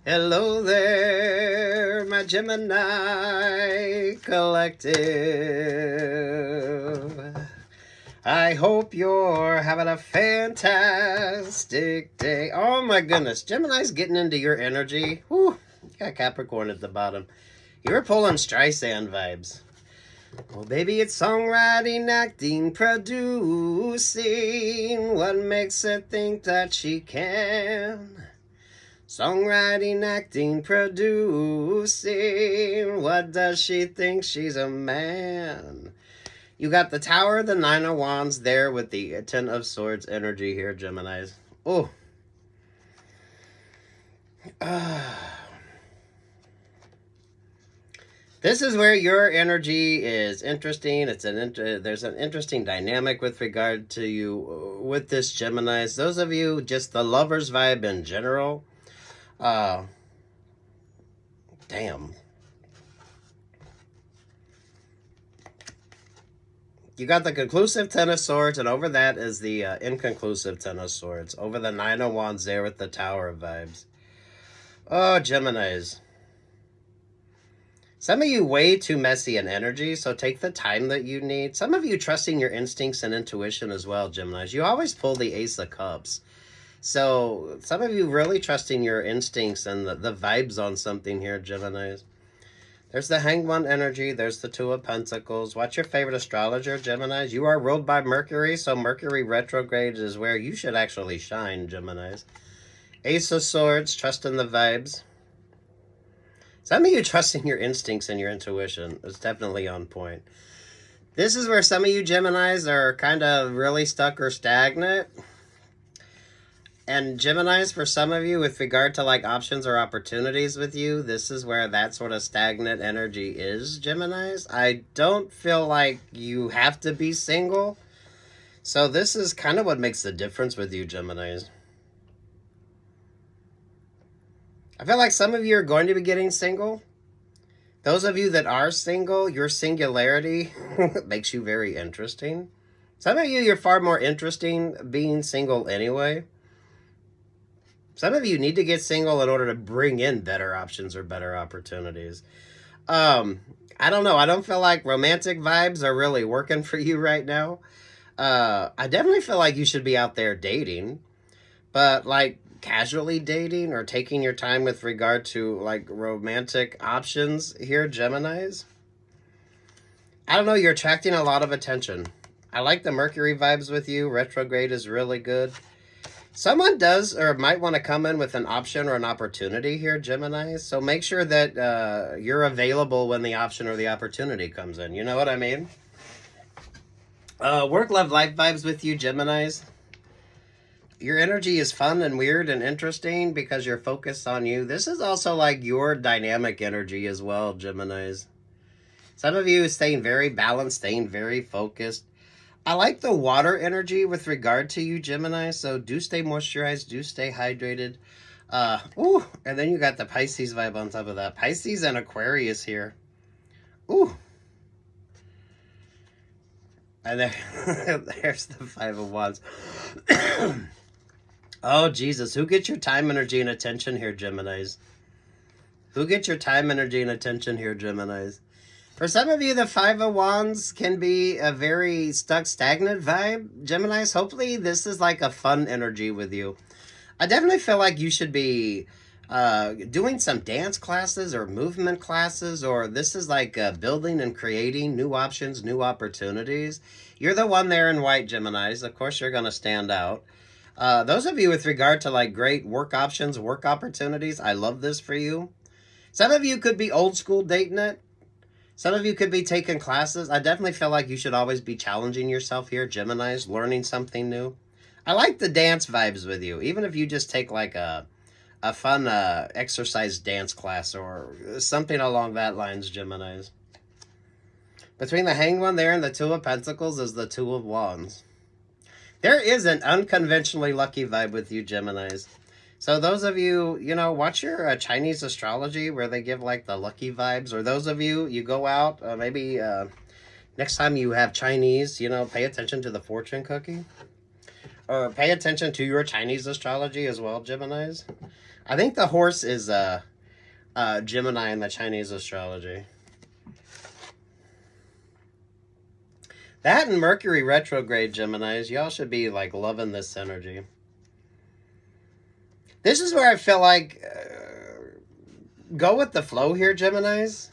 Hello there, my Gemini collective. I hope you're having a fantastic day. Oh my goodness, Gemini's getting into your energy. Whew, you got Capricorn at the bottom. You're pulling Streisand vibes. Well, baby, it's songwriting, acting, producing. What makes her think that she can? Songwriting, acting, producing. What does she think? She's a man. You got the Tower, the Nine of Wands there with the Ten of Swords energy here, Geminis. Oh. This is where your energy is interesting. There's an interesting dynamic with regard to you with this, Geminis. Those of you, just the lover's vibe in general. Damn. You got the conclusive Ten of Swords, and over that is the inconclusive Ten of Swords. Over the Nine of Wands there with the Tower vibes. Oh, Geminis. Some of you way too messy in energy, so take the time that you need. Some of you trusting your instincts and intuition as well, Geminis. You always pull the Ace of Cups. So some of you really trusting your instincts and the vibes on something here, Geminis. There's the Hanged One energy. There's the Two of Pentacles. What's your favorite astrologer, Geminis? You are ruled by Mercury, so Mercury retrograde is where you should actually shine, Geminis. Ace of Swords, trust in the vibes. Some of you trusting your instincts and your intuition is definitely on point. This is where some of you Geminis are kind of really stuck or stagnant. And Geminis, for some of you, with regard to like options or opportunities with you, this is where that sort of stagnant energy is, Geminis. I don't feel like you have to be single. So this is kind of what makes the difference with you, Geminis. I feel like some of you are going to be getting single. Those of you that are single, your singularity makes you very interesting. Some of you, you're far more interesting being single anyway. Some of you need to get single in order to bring in better options or better opportunities. I don't know. I don't feel like romantic vibes are really working for you right now. I definitely feel like you should be out there dating, but like casually dating or taking your time with regard to like romantic options here, Geminis. I don't know. You're attracting a lot of attention. I like the Mercury vibes with you. Retrograde is really good. Someone does or might want to come in with an option or an opportunity here, Gemini. So make sure that you're available when the option or the opportunity comes in. You know what I mean? Work, love, life vibes with you, Geminis. Your energy is fun and weird and interesting because you're focused on you. This is also like your dynamic energy as well, Geminis. Some of you staying very balanced, staying very focused. I like the water energy with regard to you, Gemini. So do stay moisturized, do stay hydrated. And then you got the Pisces vibe on top of that. Pisces and Aquarius here. Ooh. And there's the Five of Wands. Oh, Jesus. Who gets your time, energy, and attention here, Geminis? Who gets your time, energy, and attention here, Geminis? For some of you, the Five of Wands can be a very stuck, stagnant vibe. Geminis, hopefully this is like a fun energy with you. I definitely feel like you should be doing some dance classes or movement classes, or this is like building and creating new options, new opportunities. You're the one there in white, Geminis. Of course, you're going to stand out. Those of you with regard to like great work options, work opportunities, I love this for you. Some of you could be old school dating it. Some of you could be taking classes. I definitely feel like you should always be challenging yourself here, Geminis, learning something new. I like the dance vibes with you, even if you just take like a fun exercise dance class or something along that lines, Geminis. Between the Hanged One there and the Two of Pentacles is the Two of Wands. There is an unconventionally lucky vibe with you, Geminis. So those of you, you know, watch your Chinese astrology where they give like the lucky vibes. Or those of you, you go out, maybe next time you have Chinese, you know, pay attention to the fortune cookie. Or pay attention to your Chinese astrology as well, Geminis. I think the horse is Gemini in the Chinese astrology. That and Mercury retrograde, Geminis. Y'all should be like loving this energy. This is where I feel like go with the flow here, Geminis.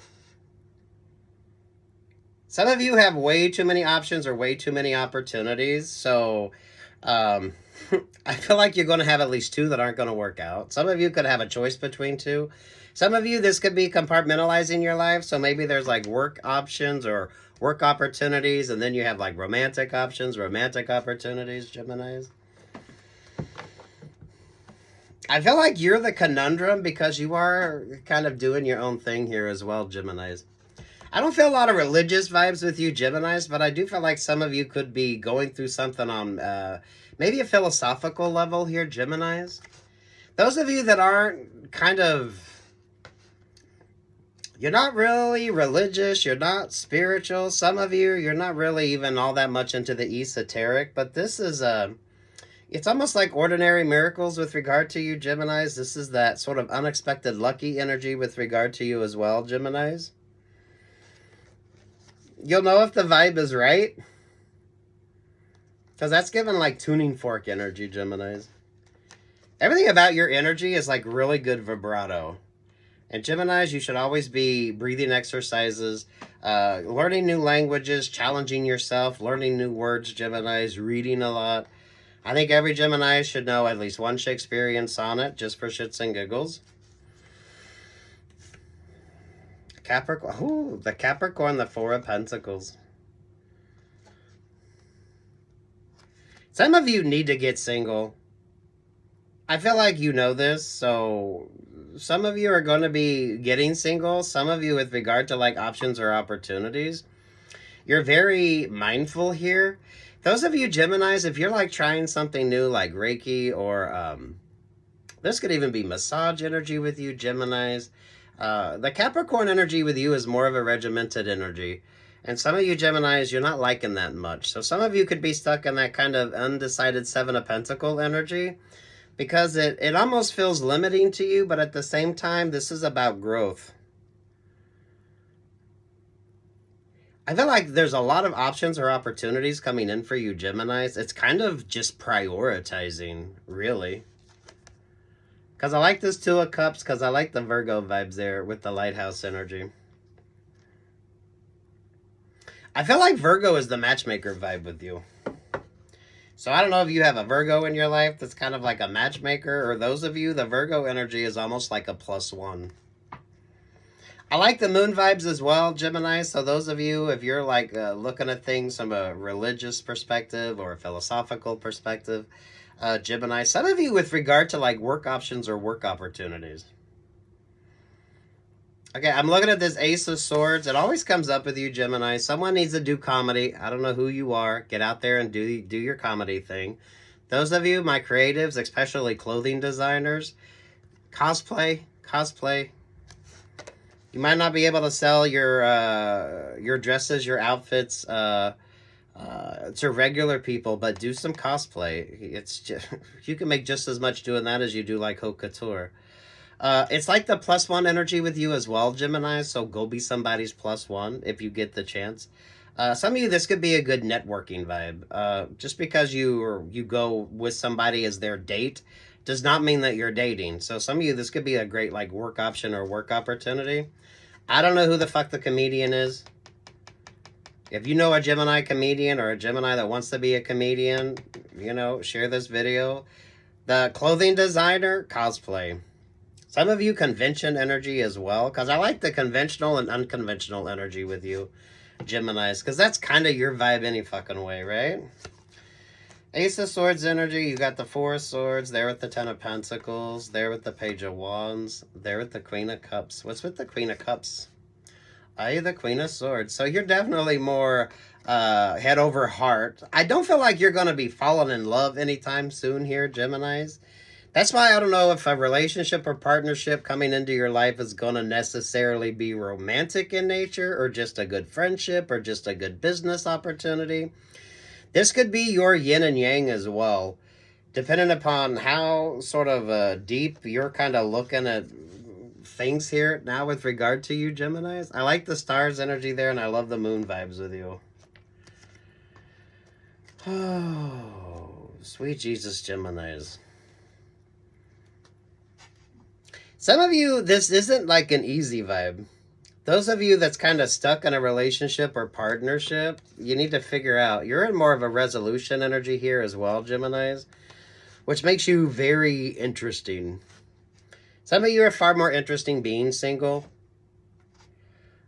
Some of you have way too many options or way too many opportunities. So I feel like you're going to have at least two that aren't going to work out. Some of you could have a choice between two. Some of you, this could be compartmentalizing your life. So maybe there's like work options or work opportunities. And then you have like romantic options, romantic opportunities, Geminis. I feel like you're the conundrum because you are kind of doing your own thing here as well, Geminis. I don't feel a lot of religious vibes with you, Geminis, but I do feel like some of you could be going through something on maybe a philosophical level here, Geminis. Those of you that aren't kind of... You're not really religious, you're not spiritual. Some of you, you're not really even all that much into the esoteric, but this is it's almost like ordinary miracles with regard to you, Geminis. This is that sort of unexpected lucky energy with regard to you as well, Geminis. You'll know if the vibe is right, because that's given like tuning fork energy, Geminis. Everything about your energy is like really good vibrato. And Geminis, you should always be breathing exercises, learning new languages, challenging yourself, learning new words, Geminis, reading a lot. I think every Gemini should know at least one Shakespearean sonnet, just for shits and giggles. Capricorn, ooh, the Capricorn, the Four of Pentacles. Some of you need to get single. I feel like you know this, so some of you are going to be getting single. Some of you with regard to like options or opportunities. You're very mindful here. Those of you Geminis, if you're like trying something new like Reiki or this could even be massage energy with you, Geminis. The Capricorn energy with you is more of a regimented energy. And some of you Geminis, you're not liking that much. So some of you could be stuck in that kind of undecided Seven of Pentacles energy. Because it almost feels limiting to you, but at the same time, this is about growth. I feel like there's a lot of options or opportunities coming in for you, Geminis. It's kind of just prioritizing, really. Because I like this Two of Cups, because I like the Virgo vibes there with the Lighthouse energy. I feel like Virgo is the matchmaker vibe with you. So I don't know if you have a Virgo in your life that's kind of like a matchmaker, or those of you, the Virgo energy is almost like a +1. I like the moon vibes as well, Gemini. So those of you, if you're like looking at things from a religious perspective or a philosophical perspective, Gemini. Some of you with regard to like work options or work opportunities. Okay, I'm looking at this Ace of Swords. It always comes up with you, Gemini. Someone needs to do comedy. I don't know who you are. Get out there and do your comedy thing. Those of you, my creatives, especially clothing designers, cosplay. You might not be able to sell your dresses, your outfits to regular people, but do some cosplay. It's just, you can make just as much doing that as you do like haute couture. It's like the +1 energy with you as well, Gemini, so go be somebody's +1 if you get the chance. Some of you, this could be a good networking vibe. Just because you go with somebody as their date does not mean that you're dating. So some of you, this could be a great like work option or work opportunity. I don't know who the fuck the comedian is. If you know a Gemini comedian or a Gemini that wants to be a comedian, you know, share this video. The clothing designer, cosplay. Some of you convention energy as well, because I like the conventional and unconventional energy with you, Geminis, because that's kind of your vibe any fucking way, right? Ace of Swords energy, you got the Four of Swords, there with the Ten of Pentacles, there with the Page of Wands, there with the Queen of Cups. What's with the Queen of Cups? The Queen of Swords. So you're definitely more head over heart. I don't feel like you're going to be falling in love anytime soon here, Geminis. That's why I don't know if a relationship or partnership coming into your life is going to necessarily be romantic in nature or just a good friendship or just a good business opportunity. This could be your yin and yang as well. Depending upon how sort of deep you're kind of looking at things here now with regard to you, Geminis. I like the stars energy there, and I love the moon vibes with you. Oh, sweet Jesus, Geminis. Some of you, this isn't like an easy vibe. Those of you that's kind of stuck in a relationship or partnership, you need to figure out. You're in more of a resolution energy here as well, Geminis, which makes you very interesting. Some of you are far more interesting being single.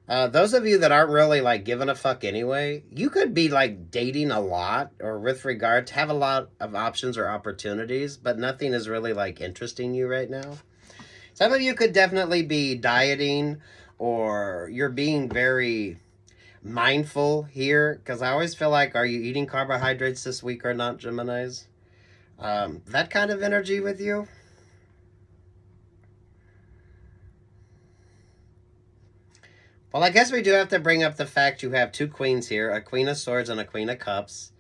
Those of you that aren't really like giving a fuck anyway, you could be like dating a lot or with regard to have a lot of options or opportunities, but nothing is really like interesting you right now. Some of you could definitely be dieting, or you're being very mindful here, because I always feel like, are you eating carbohydrates this week or not, Geminis? That kind of energy with you. Well, I guess we do have to bring up the fact you have two queens here, a Queen of Swords and a Queen of Cups,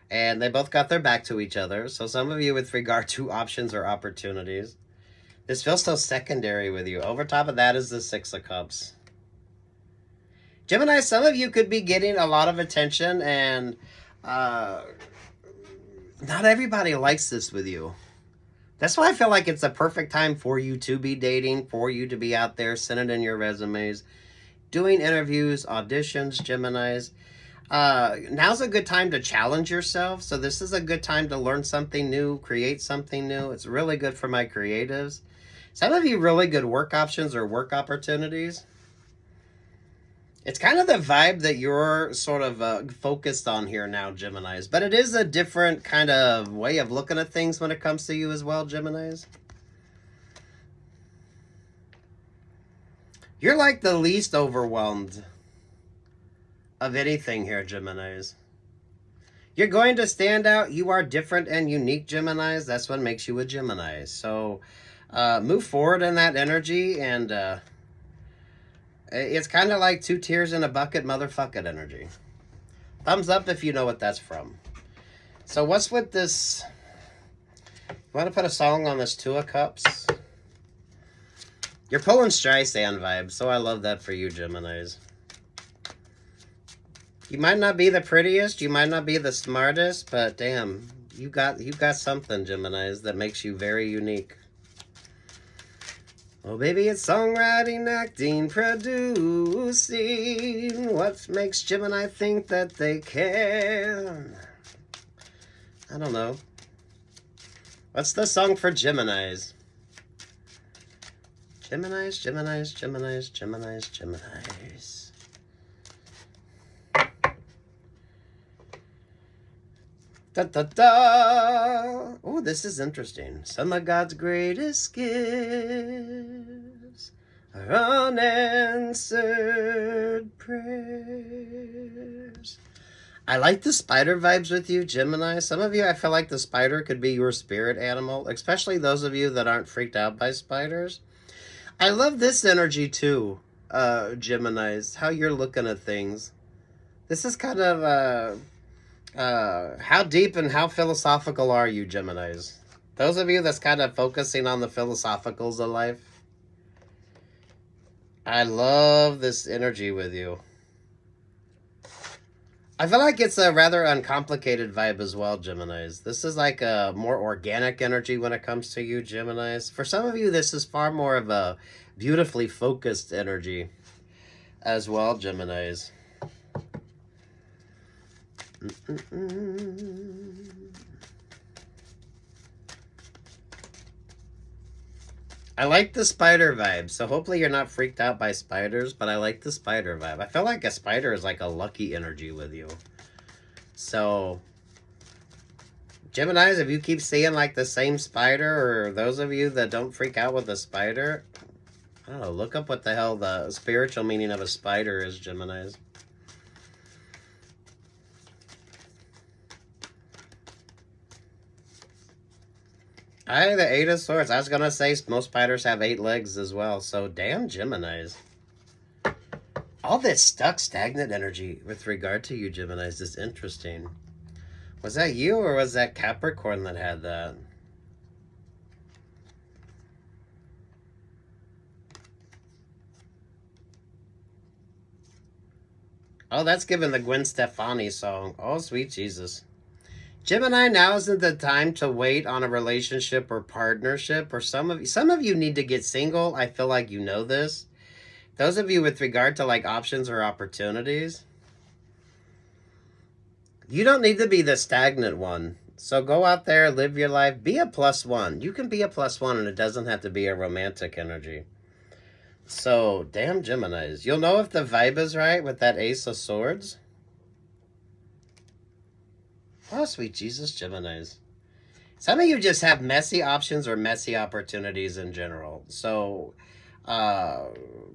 and they both got their back to each other. So some of you with regard to options or opportunities. This feels so secondary with you. Over top of that is the Six of Cups. Gemini, some of you could be getting a lot of attention, and not everybody likes this with you. That's why I feel like it's a perfect time for you to be dating, for you to be out there sending in your resumes, doing interviews, auditions, Geminis. Now's a good time to challenge yourself. So this is a good time to learn something new, create something new. It's really good for my creatives. Some of you really good work options or work opportunities. It's kind of the vibe that you're sort of focused on here now, Geminis. But it is a different kind of way of looking at things when it comes to you as well, Geminis. You're like the least overwhelmed of anything here, Geminis. You're going to stand out. You are different and unique, Geminis. That's what makes you a Gemini. So move forward in that energy, and it's kind of like 2 tears in a bucket motherfucking energy. Thumbs up if you know what that's from. So what's with this? You want to put a song on this 2 of Cups? You're pulling Streisand vibes, so I love that for you, Geminis. You might not be the prettiest, you might not be the smartest, but damn, you got something, Geminis, that makes you very unique. Oh, baby, it's songwriting, acting, producing. What makes Gemini think that they can? I don't know. What's the song for Geminis? Geminis, Geminis, Geminis, Geminis, Geminis. Da da da! Oh, this is interesting. Some of God's greatest gifts are unanswered prayers. I like the spider vibes with you, Gemini. Some of you, I feel like the spider could be your spirit animal, especially those of you that aren't freaked out by spiders. I love this energy too, Geminis, how you're looking at things. This is kind of, how deep and how philosophical are you, Geminis? Those of you that's kind of focusing on the philosophicals of life. I love this energy with you. I feel like it's a rather uncomplicated vibe as well, Geminis. This is like a more organic energy when it comes to you, Geminis. For some of you, this is far more of a beautifully focused energy as well, Geminis. I like the spider vibe, so hopefully you're not freaked out by spiders, but I like the spider vibe. I feel like a spider is like a lucky energy with you. So, Geminis, if you keep seeing like the same spider, or those of you that don't freak out with a spider, I don't know, look up what the hell the spiritual meaning of a spider is, Geminis. The 8 of Swords. I was going to say most spiders have 8 legs as well. So, damn Geminis. All this stuck, stagnant energy with regard to you, Geminis, is interesting. Was that you or was that Capricorn that had that? Oh, that's given the Gwen Stefani song. Oh, sweet Jesus. Gemini, now isn't the time to wait on a relationship or partnership. Or some of you need to get single. I feel like you know this. Those of you with regard to like options or opportunities, you don't need to be the stagnant one. So go out there, live your life, be a +1. You can be a +1 and it doesn't have to be a romantic energy. So, damn Geminis. You'll know if the vibe is right with that Ace of Swords. Oh, sweet Jesus, Geminis. Some of you just have messy options or messy opportunities in general. So,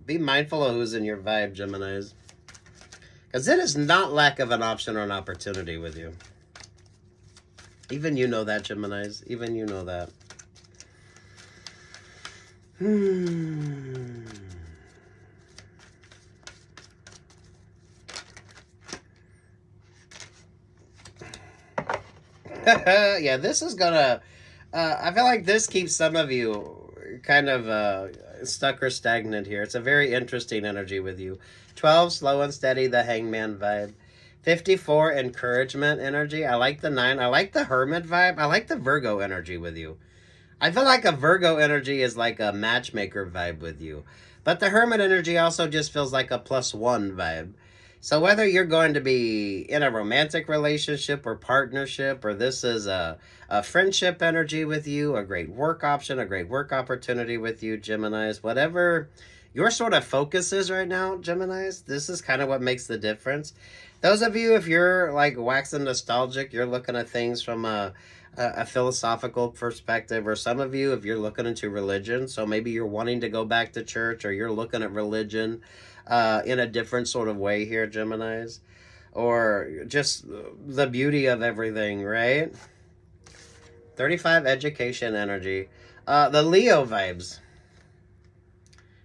be mindful of who's in your vibe, Geminis. Because it is not lack of an option or an opportunity with you. Even you know that, Geminis. Even you know that. Yeah, this is gonna... I feel like this keeps some of you kind of stuck or stagnant here. It's a very interesting energy with you. 12, slow and steady, the Hangman vibe. 54, encouragement energy. I like the 9. I like the Hermit vibe. I like the Virgo energy with you. I feel like a Virgo energy is like a matchmaker vibe with you. But the Hermit energy also just feels like a +1 vibe. So whether you're going to be in a romantic relationship or partnership, or this is a friendship energy with you, a great work option, a great work opportunity with you, Geminis, whatever your sort of focus is right now, Geminis, this is kind of what makes the difference. Those of you, if you're like waxing nostalgic, you're looking at things from a philosophical perspective, or some of you, if you're looking into religion, so maybe you're wanting to go back to church, or you're looking at religion in a different sort of way here, Geminis, or just the beauty of everything, right? 35, education energy. The Leo vibes.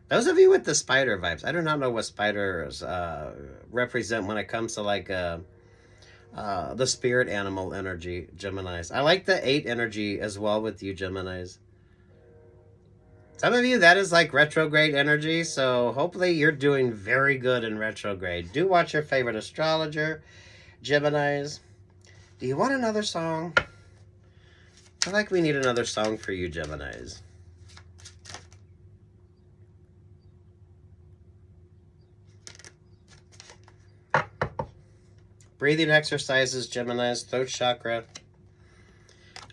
Those of you with the spider vibes, I do not know what spiders represent when it comes to like the spirit animal energy, Geminis. I like the 8 energy as well with you, Geminis. Some of you, that is like retrograde energy, so hopefully you're doing very good in retrograde. Do watch your favorite astrologer, Geminis. Do you want another song? I feel like we need another song for you, Geminis. Breathing exercises, Geminis, throat chakra.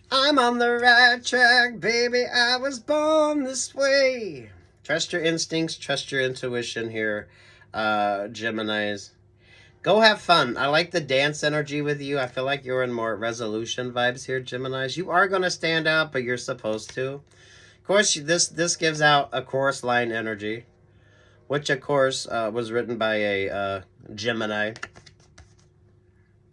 I'm on the right track, baby. I was born this way. Trust your instincts, trust your intuition here, Geminis. Go have fun. I like the dance energy with you. I feel like you're in more resolution vibes here, Geminis. You are going to stand out, but you're supposed to. Of course, this gives out a chorus line energy, which, of course, was written by a Gemini.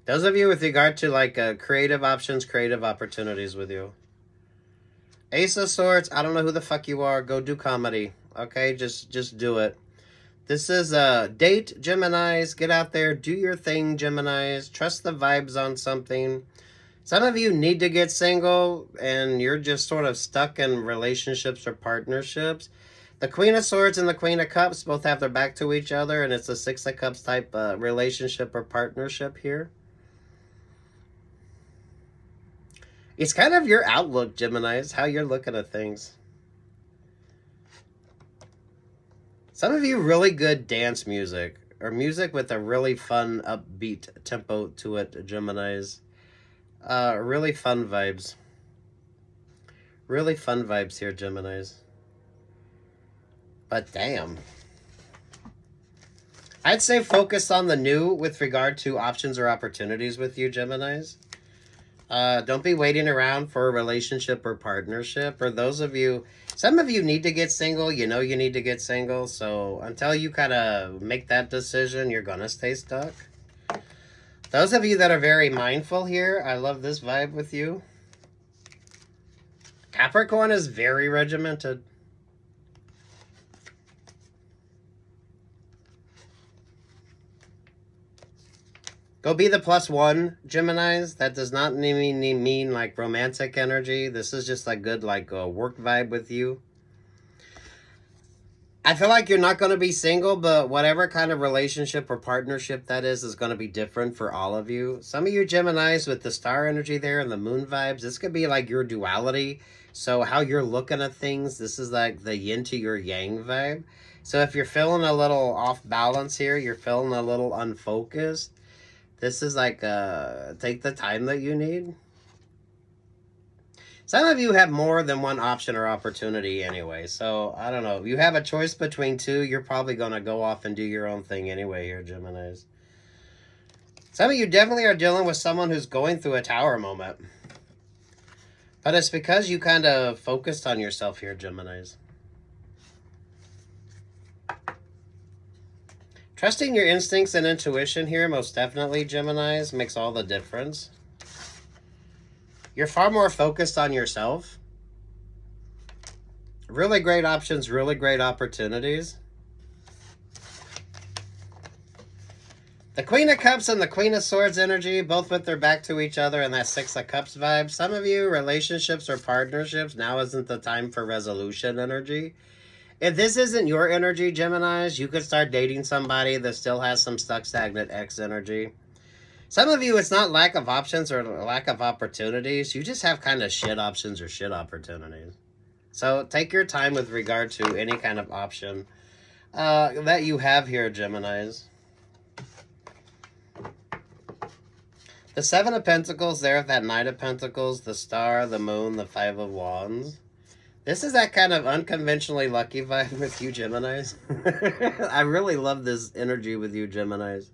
Those of you with regard to like creative options, creative opportunities with you. Ace of Swords, I don't know who the fuck you are. Go do comedy. Okay, just do it. This is date, Geminis. Get out there, do your thing, Geminis. Trust the vibes on something. Some of you need to get single and you're just sort of stuck in relationships or partnerships. The Queen of Swords and the Queen of Cups both have their back to each other, and it's a 6 of Cups type relationship or partnership here. It's kind of your outlook, Geminis, how you're looking at things. Some of you really good dance music, or music with a really fun, upbeat tempo to it, Geminis. Really fun vibes. Really fun vibes here, Geminis. But damn. I'd say focus on the new with regard to options or opportunities with you, Geminis. Don't be waiting around for a relationship or partnership. For those of you, some of you need to get single. You know you need to get single. So until you kind of make that decision, you're going to stay stuck. Those of you that are very mindful here, I love this vibe with you. Capricorn is very regimented. Go be the +1, Geminis. That does not mean like romantic energy. This is just like good like work vibe with you. I feel like you're not going to be single, but whatever kind of relationship or partnership that is going to be different for all of you. Some of you Geminis with the star energy there and the moon vibes, this could be like your duality. So how you're looking at things, this is like the yin to your yang vibe. So if you're feeling a little off balance here, you're feeling a little unfocused, this is like take the time that you need. Some of you have more than one option or opportunity anyway, so I don't know. You have a choice between two, you're probably going to go off and do your own thing anyway here, Geminis. Some of you definitely are dealing with someone who's going through a tower moment. But it's because you kind of focused on yourself here, Geminis. Trusting your instincts and intuition here, most definitely, Geminis, makes all the difference. You're far more focused on yourself. Really great options, really great opportunities. The Queen of Cups and the Queen of Swords energy, both with their back to each other and that Six of Cups vibe. Some of you, relationships or partnerships, now isn't the time for resolution energy. If this isn't your energy, Geminis, you could start dating somebody that still has some stuck, stagnant ex energy. Some of you, it's not lack of options or lack of opportunities. You just have kind of shit options or shit opportunities. So take your time with regard to any kind of option that you have here, Geminis. The Seven of Pentacles there, that Knight of Pentacles, the Star, the Moon, the Five of Wands. This is that kind of unconventionally lucky vibe with you, Geminis. I really love this energy with you, Geminis.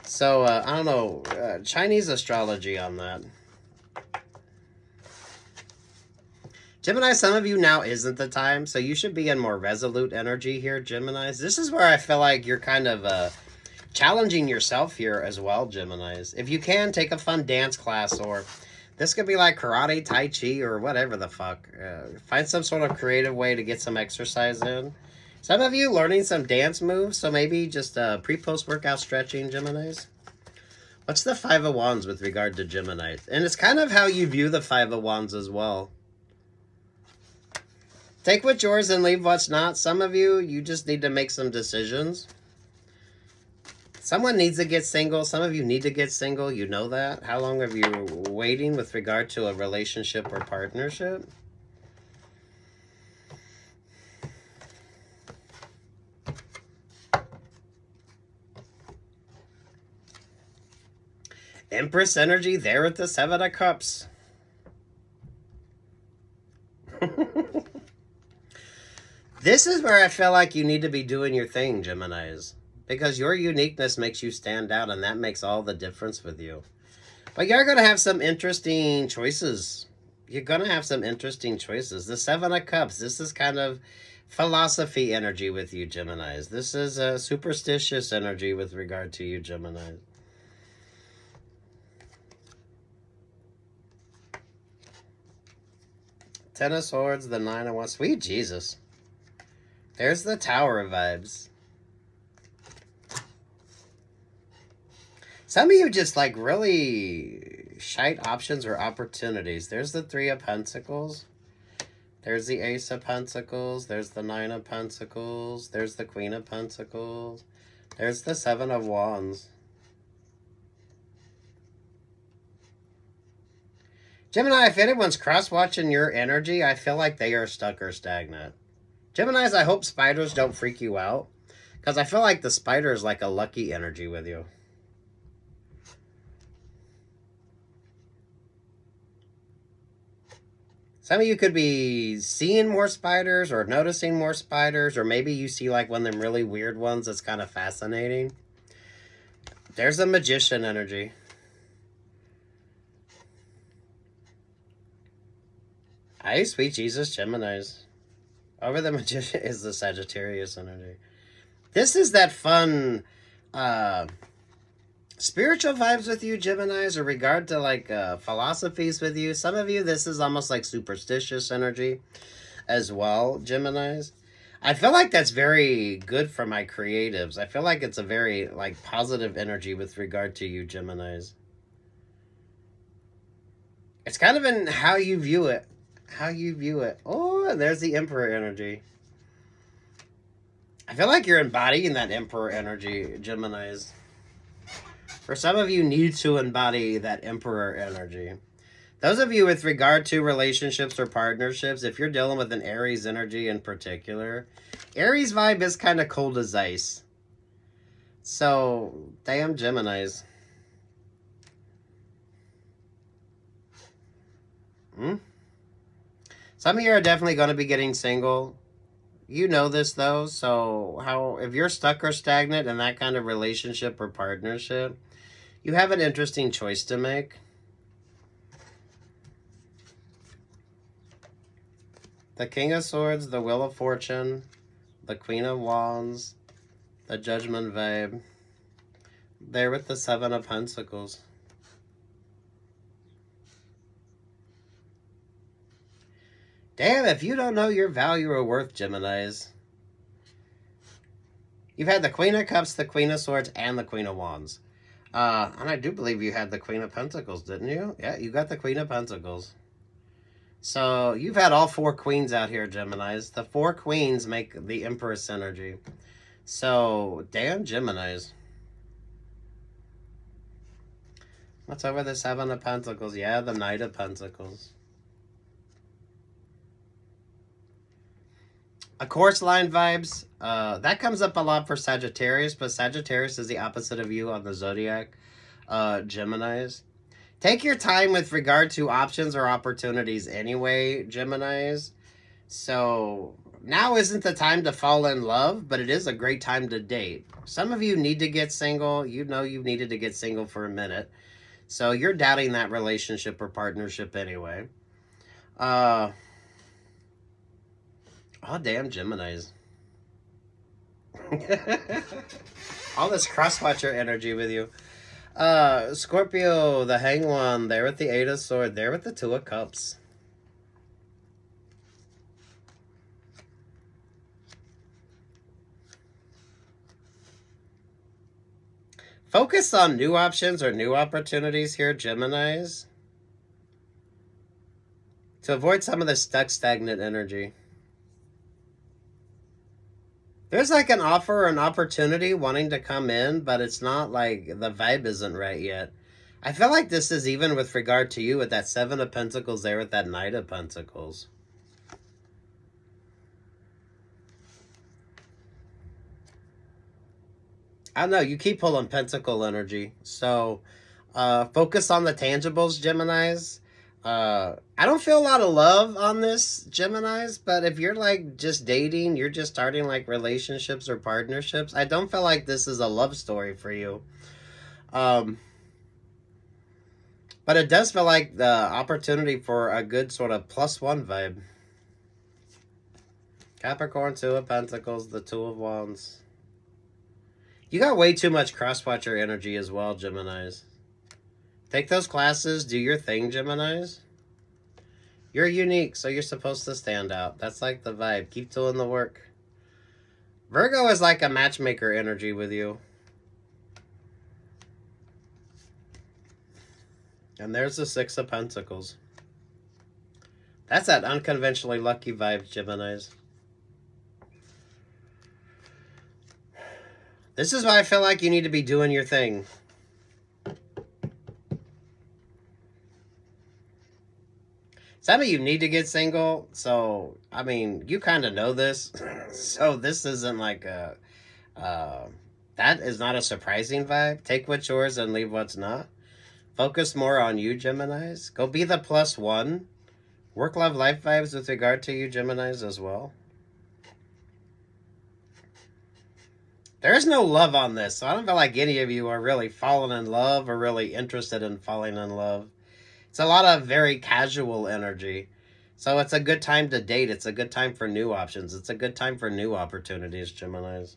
So, I don't know, Chinese astrology on that. Gemini, some of you now isn't the time, so you should be in more resolute energy here, Geminis. This is where I feel like you're kind of challenging yourself here as well, Geminis. If you can, take a fun dance class, or this could be like karate, tai chi, or whatever the fuck. Find some sort of creative way to get some exercise in. Some of you learning some dance moves, so maybe just pre-post workout stretching, Geminis. What's the Five of Wands with regard to Gemini? And it's kind of how you view the Five of Wands as well. Take what's yours and leave what's not. Some of you, you just need to make some decisions. Someone needs to get single. Some of you need to get single. You know that. How long have you waiting with regard to a relationship or partnership? Empress energy there at the Seven of Cups. This is where I feel like you need to be doing your thing, Geminis. Because your uniqueness makes you stand out, and that makes all the difference with you. But you're going to have some interesting choices. You're going to have some interesting choices. The Seven of Cups, this is kind of philosophy energy with you, Geminis. This is a superstitious energy with regard to you, Geminis. Ten of Swords, the Nine of Wands. Sweet Jesus. There's the Tower vibes. Some of you just like really shite options or opportunities. There's the Three of Pentacles. There's the Ace of Pentacles. There's the Nine of Pentacles. There's the Queen of Pentacles. There's the Seven of Wands. Gemini, if anyone's cross-watching your energy, I feel like they are stuck or stagnant. Geminis, I hope spiders don't freak you out, because I feel like the spider is like a lucky energy with you. Some of you could be seeing more spiders or noticing more spiders, or maybe you see like one of them really weird ones that's kind of fascinating. There's a magician energy. Hey, sweet Jesus, Geminis. Over the magician is the Sagittarius energy. This is that fun spiritual vibes with you, Geminis, or regard to like philosophies with you. Some of you, this is almost like superstitious energy as well, Geminis. I feel like that's very good for my creatives. I feel like it's a very like positive energy with regard to you, Geminis. It's kind of in how you view it. How you view it. Oh, and there's the Emperor energy. I feel like you're embodying that Emperor energy, Geminis. For some of you, need to embody that Emperor energy. Those of you with regard to relationships or partnerships, if you're dealing with an Aries energy in particular, Aries vibe is kind of cold as ice. So, damn Geminis. Some of you are definitely going to be getting single. You know this though, so if you're stuck or stagnant in that kind of relationship or partnership, you have an interesting choice to make. The King of Swords, the Wheel of Fortune, the Queen of Wands, the Judgment vibe. There with the Seven of Pentacles. Damn, if you don't know your value or worth, Geminis. You've had the Queen of Cups, the Queen of Swords, and the Queen of Wands. And I do believe you had the Queen of Pentacles, didn't you? Yeah, you got the Queen of Pentacles. So you've had all 4 queens out here, Geminis. The 4 queens make the Empress energy. So, damn Geminis. What's over the 7 of Pentacles? Yeah, the Knight of Pentacles. A course line vibes. That comes up a lot for Sagittarius, but Sagittarius is the opposite of you on the zodiac. Geminis. Take your time with regard to options or opportunities anyway, Geminis. So now isn't the time to fall in love, but it is a great time to date. Some of you need to get single. You know you've needed to get single for a minute. So you're doubting that relationship or partnership anyway. Oh, damn Geminis. All this crosswatcher energy with you. Scorpio, the Hanged One, there with the 8 of Swords, there with the 2 of Cups. Focus on new options or new opportunities here, Geminis. To avoid some of the stuck, stagnant energy. There's like an offer or an opportunity wanting to come in, but it's not like the vibe isn't right yet. I feel like this is even with regard to you with that 7 of Pentacles there with that Knight of Pentacles. I don't know, you keep pulling Pentacle energy. So focus on the tangibles, Geminis. I don't feel a lot of love on this, Geminis, but if you're like just dating, you're just starting like relationships or partnerships, I don't feel like this is a love story for you. But it does feel like the opportunity for a good sort of +1 vibe. Capricorn, 2 of Pentacles, the 2 of Wands. You got way too much crosswatcher energy as well, Geminis. Take those classes, do your thing, Geminis. You're unique, so you're supposed to stand out. That's like the vibe. Keep doing the work. Virgo is like a matchmaker energy with you. And there's the 6 of Pentacles. That's that unconventionally lucky vibe, Geminis. This is why I feel like you need to be doing your thing. Some of you need to get single, so, I mean, you kind of know this. So this isn't like a, that is not a surprising vibe. Take what's yours and leave what's not. Focus more on you, Geminis. Go be the +1. Work, love, life vibes with regard to you, Geminis, as well. There is no love on this, so I don't feel like any of you are really falling in love or really interested in falling in love. It's a lot of very casual energy. So it's a good time to date. It's a good time for new options. It's a good time for new opportunities, Geminis.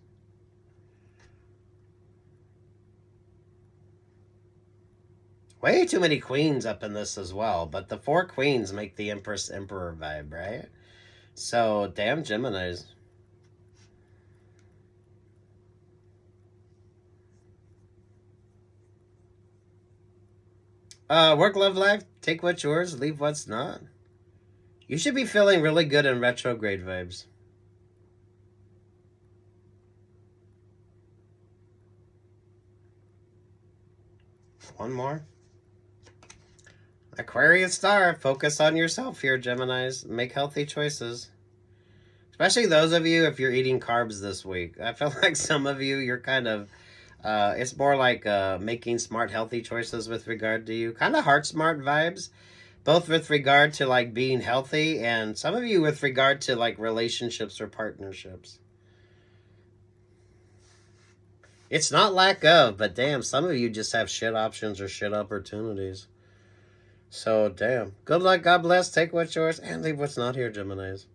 Way too many queens up in this as well, but the 4 queens make the Empress Emperor vibe, right? So, damn Geminis. Work, love, life. Take what's yours, leave what's not. You should be feeling really good in retrograde vibes. One more. Aquarius star. Focus on yourself here, Geminis. Make healthy choices. Especially those of you if you're eating carbs this week. I feel like some of you, you're kind of, it's more like making smart, healthy choices with regard to you. Kind of heart smart vibes. Both with regard to like being healthy and some of you with regard to like relationships or partnerships. It's not lack of, but damn, some of you just have shit options or shit opportunities. So, damn. Good luck, God bless, take what's yours, and leave what's not here, Geminis.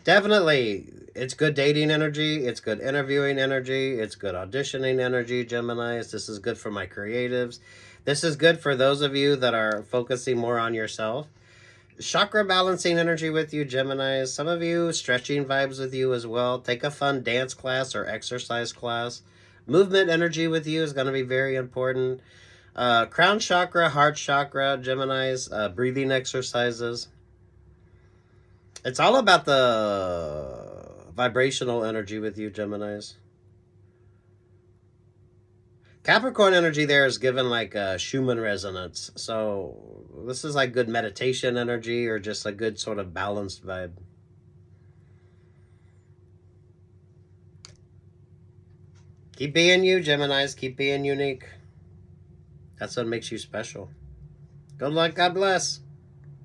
Definitely, it's good dating energy, it's good interviewing energy, it's good auditioning energy, Geminis. This is good for my creatives. This is good for those of you that are focusing more on yourself. Chakra balancing energy with you, Geminis. Some of you, stretching vibes with you as well. Take a fun dance class or exercise class. Movement energy with you is going to be very important. Crown chakra, heart chakra, Geminis. Breathing exercises. It's all about the vibrational energy with you, Geminis. Capricorn energy there is given like a Schumann resonance. So this is like good meditation energy or just a good sort of balanced vibe. Keep being you, Geminis. Keep being unique. That's what makes you special. Good luck. God bless.